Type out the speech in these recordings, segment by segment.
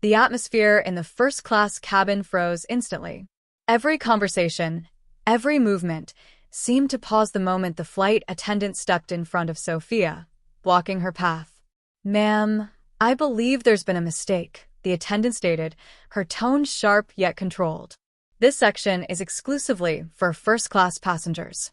The atmosphere in the first-class cabin froze instantly. Every conversation, every movement, seemed to pause the moment the flight attendant stepped in front of Sophia, blocking her path. "Ma'am, I believe there's been a mistake," the attendant stated, her tone sharp yet controlled. "This section is exclusively for first-class passengers."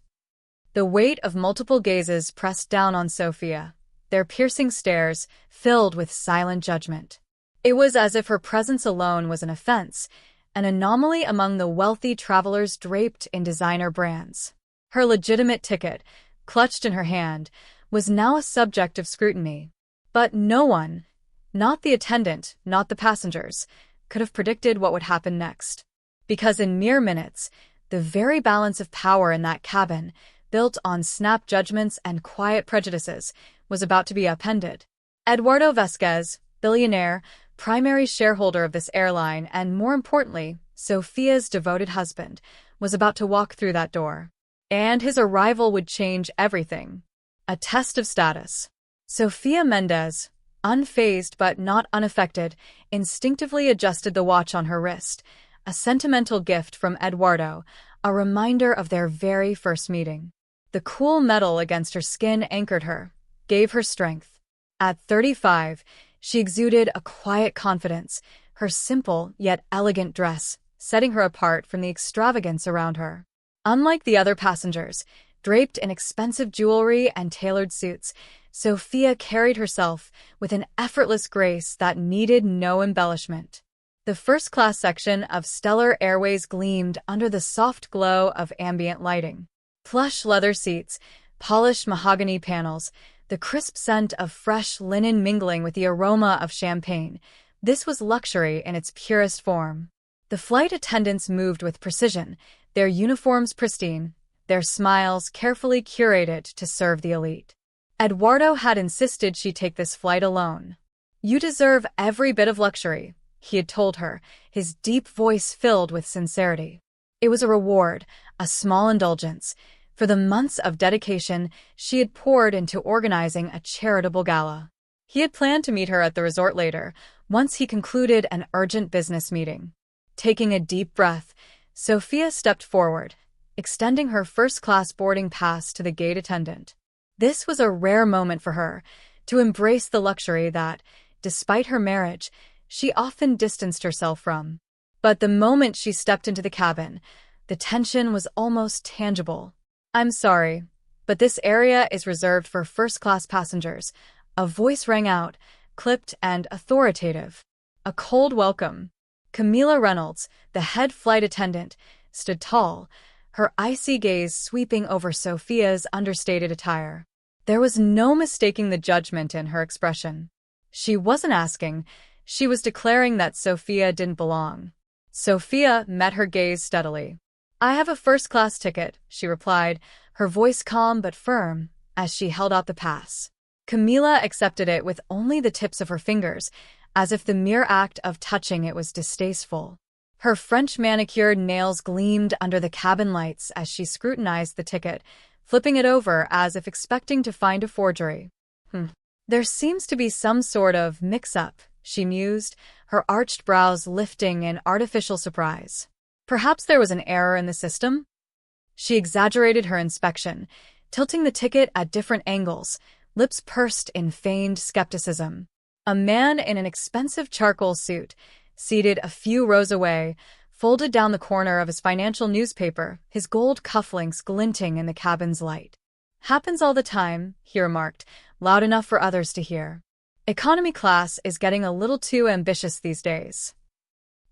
The weight of multiple gazes pressed down on Sophia, their piercing stares filled with silent judgment. It was as if her presence alone was an offense, an anomaly among the wealthy travelers draped in designer brands. Her legitimate ticket, clutched in her hand, was now a subject of scrutiny. But no one, not the attendant, not the passengers, could have predicted what would happen next. Because in mere minutes, the very balance of power in that cabin, built on snap judgments and quiet prejudices, was about to be upended. Eduardo Vasquez, billionaire, primary shareholder of this airline, and more importantly, Sophia's devoted husband, was about to walk through that door. And his arrival would change everything. A test of status. Sophia Mendez, unfazed but not unaffected, instinctively adjusted the watch on her wrist, a sentimental gift from Eduardo, a reminder of their very first meeting. The cool metal against her skin anchored her, gave her strength. At 35, she exuded a quiet confidence, her simple yet elegant dress setting her apart from the extravagance around her. Unlike the other passengers, draped in expensive jewelry and tailored suits, Sophia carried herself with an effortless grace that needed no embellishment. The first-class section of Stellar Airways gleamed under the soft glow of ambient lighting. Plush leather seats, polished mahogany panels, the crisp scent of fresh linen mingling with the aroma of champagne. This was luxury in its purest form. The flight attendants moved with precision, their uniforms pristine, their smiles carefully curated to serve the elite. Eduardo had insisted she take this flight alone. "You deserve every bit of luxury," he had told her, his deep voice filled with sincerity. It was a reward, a small indulgence, for the months of dedication she had poured into organizing a charitable gala. He had planned to meet her at the resort later, once he concluded an urgent business meeting. Taking a deep breath, Sophia stepped forward, extending her first-class boarding pass to the gate attendant. This was a rare moment for her, to embrace the luxury that, despite her marriage, she often distanced herself from. But the moment she stepped into the cabin, the tension was almost tangible. "I'm sorry, but this area is reserved for first-class passengers," a voice rang out, clipped and authoritative. A cold welcome. Camila Reynolds, the head flight attendant, stood tall, her icy gaze sweeping over Sophia's understated attire. There was no mistaking the judgment in her expression. She wasn't asking, she was declaring that Sophia didn't belong. Sophia met her gaze steadily. "I have a first-class ticket," she replied, her voice calm but firm, as she held out the pass. Camila accepted it with only the tips of her fingers, as if the mere act of touching it was distasteful. Her French manicured nails gleamed under the cabin lights as she scrutinized the ticket, flipping it over as if expecting to find a forgery. There seems to be some sort of mix-up," she mused, her arched brows lifting in artificial surprise. Perhaps there was an error in the system? She exaggerated her inspection, tilting the ticket at different angles, lips pursed in feigned skepticism. A man in an expensive charcoal suit, seated a few rows away, folded down the corner of his financial newspaper, his gold cufflinks glinting in the cabin's light. "Happens all the time," he remarked, loud enough for others to hear. "Economy class is getting a little too ambitious these days."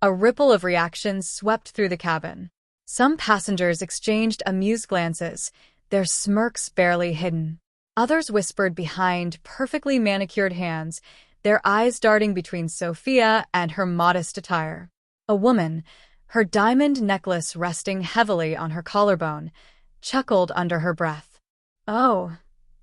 A ripple of reactions swept through the cabin. Some passengers exchanged amused glances, their smirks barely hidden. Others whispered behind perfectly manicured hands, their eyes darting between Sophia and her modest attire. A woman, her diamond necklace resting heavily on her collarbone, chuckled under her breath. "Oh,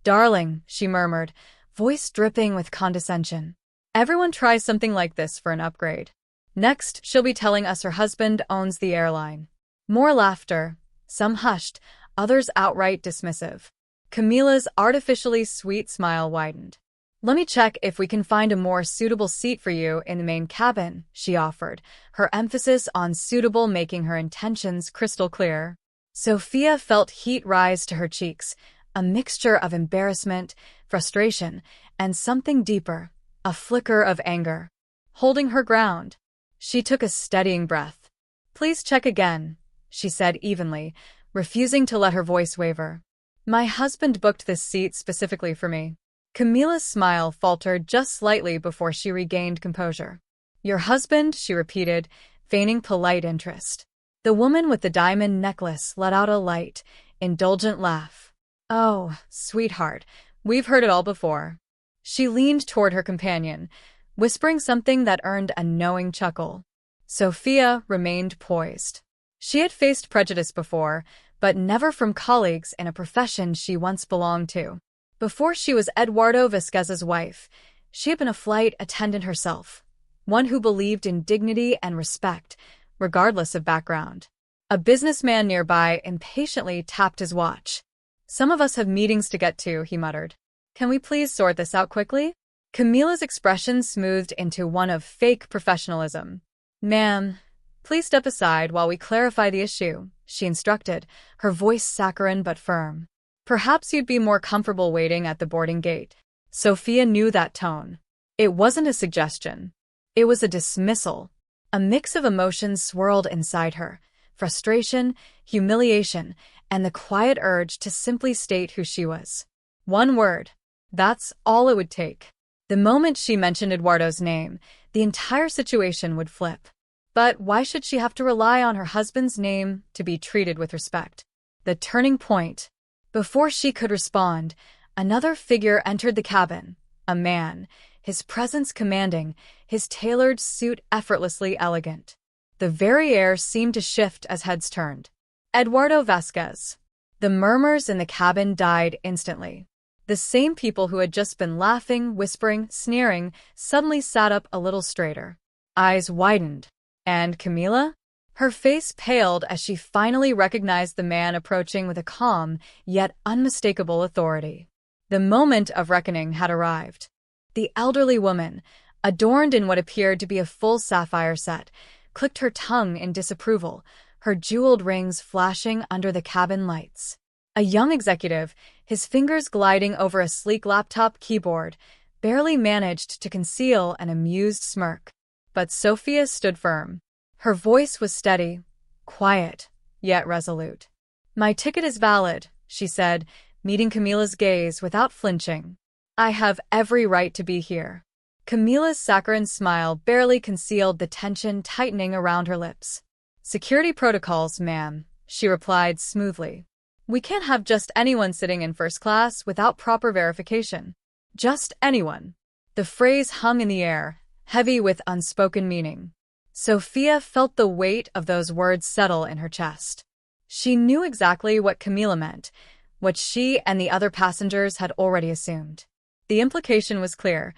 darling," she murmured, voice dripping with condescension. "Everyone tries something like this for an upgrade. Next, she'll be telling us her husband owns the airline." More laughter, some hushed, others outright dismissive. Camila's artificially sweet smile widened. "Let me check if we can find a more suitable seat for you in the main cabin," she offered, her emphasis on suitable making her intentions crystal clear. Sophia felt heat rise to her cheeks, a mixture of embarrassment, frustration, and something deeper, a flicker of anger. Holding her ground, she took a steadying breath. "Please check again," she said evenly, refusing to let her voice waver. "My husband booked this seat specifically for me." Camilla's smile faltered just slightly before she regained composure. "Your husband?" she repeated, feigning polite interest. The woman with the diamond necklace let out a light, indulgent laugh. "Oh, sweetheart, we've heard it all before." She leaned toward her companion, whispering something that earned a knowing chuckle. Sophia remained poised. She had faced prejudice before, but never from colleagues in a profession she once belonged to. Before she was Eduardo Vasquez's wife, she had been a flight attendant herself, one who believed in dignity and respect, regardless of background. A businessman nearby impatiently tapped his watch. "Some of us have meetings to get to," he muttered. "Can we please sort this out quickly?" Camilla's expression smoothed into one of fake professionalism. "Ma'am, please step aside while we clarify the issue," she instructed, her voice saccharine but firm. "Perhaps you'd be more comfortable waiting at the boarding gate." Sophia knew that tone. It wasn't a suggestion. It was a dismissal. A mix of emotions swirled inside her: frustration, humiliation, and the quiet urge to simply state who she was. One word. That's all it would take. The moment she mentioned Eduardo's name, the entire situation would flip. But why should she have to rely on her husband's name to be treated with respect? The turning point. Before she could respond, another figure entered the cabin, a man, his presence commanding, his tailored suit effortlessly elegant. The very air seemed to shift as heads turned. Eduardo Vasquez. The murmurs in the cabin died instantly. The same people who had just been laughing, whispering, sneering, suddenly sat up a little straighter. Eyes widened. And Camila? Her face paled as she finally recognized the man approaching with a calm, yet unmistakable authority. The moment of reckoning had arrived. The elderly woman, adorned in what appeared to be a full sapphire set, clicked her tongue in disapproval, her jeweled rings flashing under the cabin lights. A young executive, his fingers gliding over a sleek laptop keyboard, barely managed to conceal an amused smirk. But Sophia stood firm. Her voice was steady, quiet, yet resolute. "My ticket is valid," she said, meeting Camilla's gaze without flinching. "I have every right to be here." Camilla's saccharine smile barely concealed the tension tightening around her lips. "Security protocols, ma'am," she replied smoothly. "We can't have just anyone sitting in first class without proper verification." Just anyone. The phrase hung in the air, heavy with unspoken meaning. Sophia felt the weight of those words settle in her chest. She knew exactly what Camilla meant, what she and the other passengers had already assumed. The implication was clear: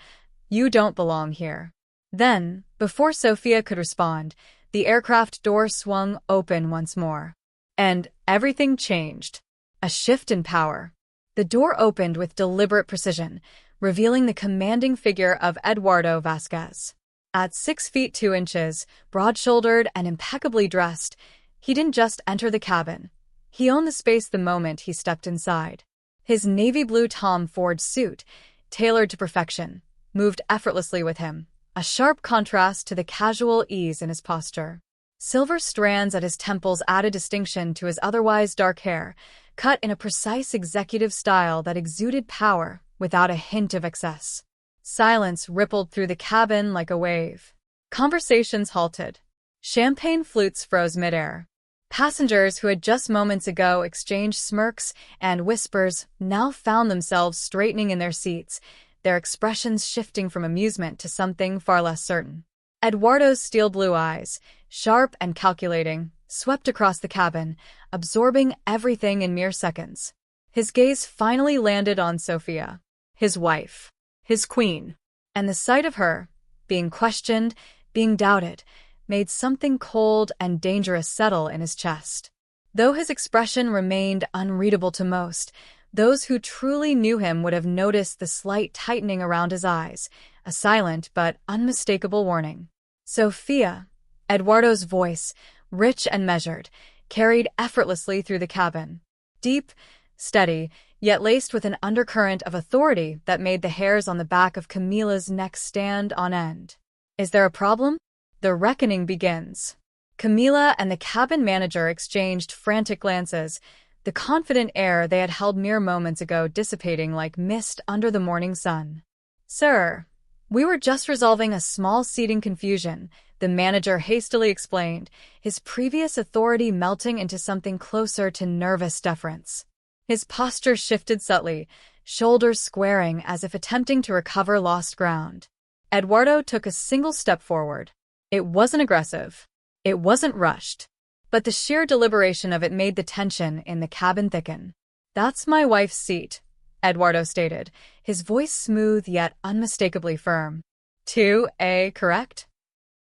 you don't belong here. Then, before Sophia could respond, the aircraft door swung open once more. And everything changed. A shift in power. The door opened with deliberate precision, revealing the commanding figure of Eduardo Vasquez. At 6 feet 2 inches, broad-shouldered and impeccably dressed, he didn't just enter the cabin. He owned the space the moment he stepped inside. His navy blue Tom Ford suit, tailored to perfection, moved effortlessly with him, a sharp contrast to the casual ease in his posture. Silver strands at his temples added distinction to his otherwise dark hair, cut in a precise executive style that exuded power without a hint of excess. Silence rippled through the cabin like a wave. Conversations halted. Champagne flutes froze midair. Passengers who had just moments ago exchanged smirks and whispers now found themselves straightening in their seats, their expressions shifting from amusement to something far less certain. Eduardo's steel blue eyes, sharp and calculating, swept across the cabin, absorbing everything in mere seconds. His gaze finally landed on Sophia, his wife, his queen, and the sight of her, being questioned, being doubted, made something cold and dangerous settle in his chest. Though his expression remained unreadable to most, Those who truly knew him would have noticed the slight tightening around his eyes, a silent but unmistakable warning. Sophia, Eduardo's voice, rich and measured, carried effortlessly through the cabin. Deep, steady, yet laced with an undercurrent of authority that made the hairs on the back of Camila's neck stand on end. Is there a problem? The reckoning begins. Camila and the cabin manager exchanged frantic glances, the confident air they had held mere moments ago dissipating like mist under the morning sun. "Sir, we were just resolving a small seating confusion," the manager hastily explained, his previous authority melting into something closer to nervous deference. His posture shifted subtly, shoulders squaring as if attempting to recover lost ground. Eduardo took a single step forward. It wasn't aggressive. It wasn't rushed. But the sheer deliberation of it made the tension in the cabin thicken. "That's my wife's seat," Eduardo stated, his voice smooth yet unmistakably firm. 2A, correct?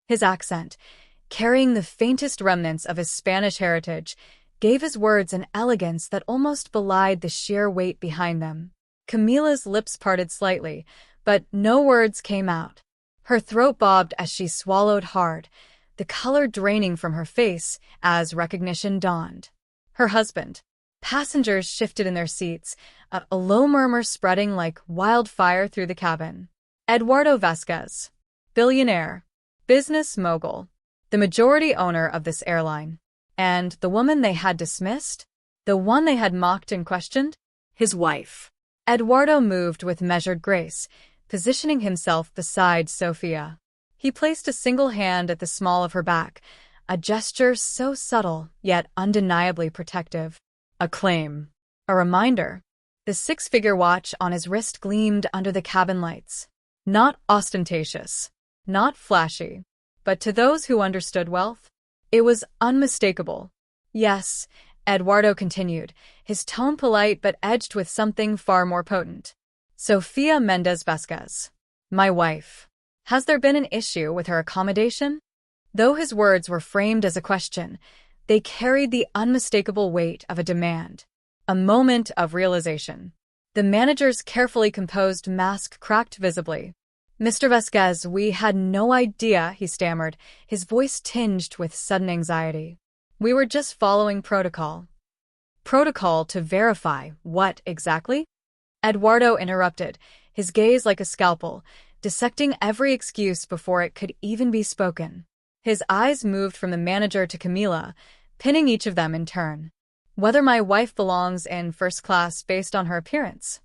His accent, carrying the faintest remnants of his Spanish heritage, gave his words an elegance that almost belied the sheer weight behind them. Camila's lips parted slightly, but no words came out. Her throat bobbed as she swallowed hard, the color draining from her face as recognition dawned. Her husband. Passengers shifted in their seats, a low murmur spreading like wildfire through the cabin. Eduardo Vasquez, billionaire, business mogul, the majority owner of this airline. And the woman they had dismissed? The one they had mocked and questioned? His wife. Eduardo moved with measured grace, positioning himself beside Sophia. He placed a single hand at the small of her back, a gesture so subtle yet undeniably protective. A claim. A reminder. The six-figure watch on his wrist gleamed under the cabin lights. Not ostentatious, not flashy, but to those who understood wealth, it was unmistakable. "Yes," Eduardo continued, his tone polite but edged with something far more potent. "Sofia Mendez Vasquez, my wife. Has there been an issue with her accommodation?" Though his words were framed as a question, they carried the unmistakable weight of a demand. A moment of realization. The manager's carefully composed mask cracked visibly. "Mr. Vasquez, we had no idea," he stammered, his voice tinged with sudden anxiety. "We were just following protocol." "Protocol to verify what exactly?" Eduardo interrupted, his gaze like a scalpel, dissecting every excuse before it could even be spoken. His eyes moved from the manager to Camila, pinning each of them in turn. "Whether my wife belongs in first class based on her appearance."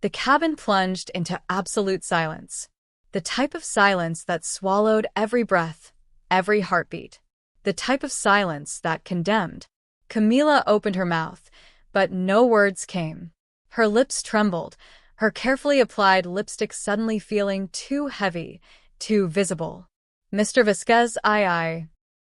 The cabin plunged into absolute silence. The type of silence that swallowed every breath, every heartbeat. The type of silence that condemned. Camila opened her mouth, but no words came. Her lips trembled, her carefully applied lipstick suddenly feeling too heavy, too visible. "Mr. Vasquez,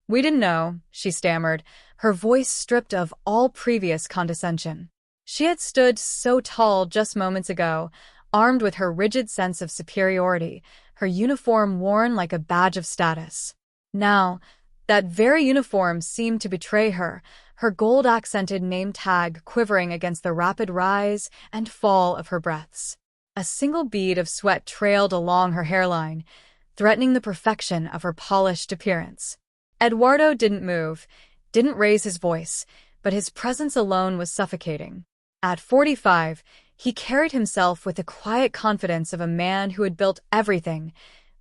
we didn't know," she stammered, her voice stripped of all previous condescension. She had stood so tall just moments ago, armed with her rigid sense of superiority, her uniform worn like a badge of status. Now, that very uniform seemed to betray her, her gold-accented name tag quivering against the rapid rise and fall of her breaths. A single bead of sweat trailed along her hairline, threatening the perfection of her polished appearance. Eduardo didn't move, didn't raise his voice, but his presence alone was suffocating. At 45, he carried himself with the quiet confidence of a man who had built everything,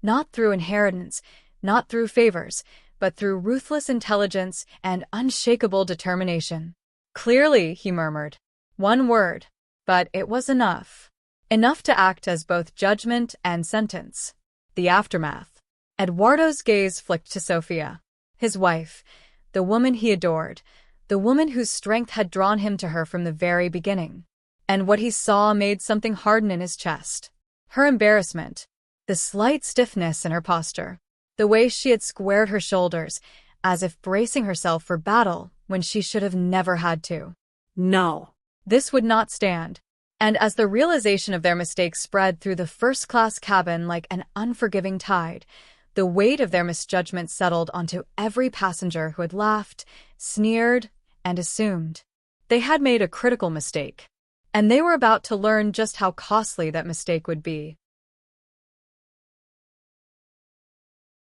not through inheritance, not through favors, but through ruthless intelligence and unshakable determination. "Clearly," he murmured. One word, but it was enough. Enough to act as both judgment and sentence. The aftermath. Eduardo's gaze flicked to Sophia, his wife, the woman he adored, the woman whose strength had drawn him to her from the very beginning. And what he saw made something harden in his chest. Her embarrassment, the slight stiffness in her posture, the way she had squared her shoulders, as if bracing herself for battle when she should have never had to. No. This would not stand. And as the realization of their mistake spread through the first-class cabin like an unforgiving tide, the weight of their misjudgment settled onto every passenger who had laughed, sneered, and assumed. They had made a critical mistake. and they were about to learn just how costly that mistake would be.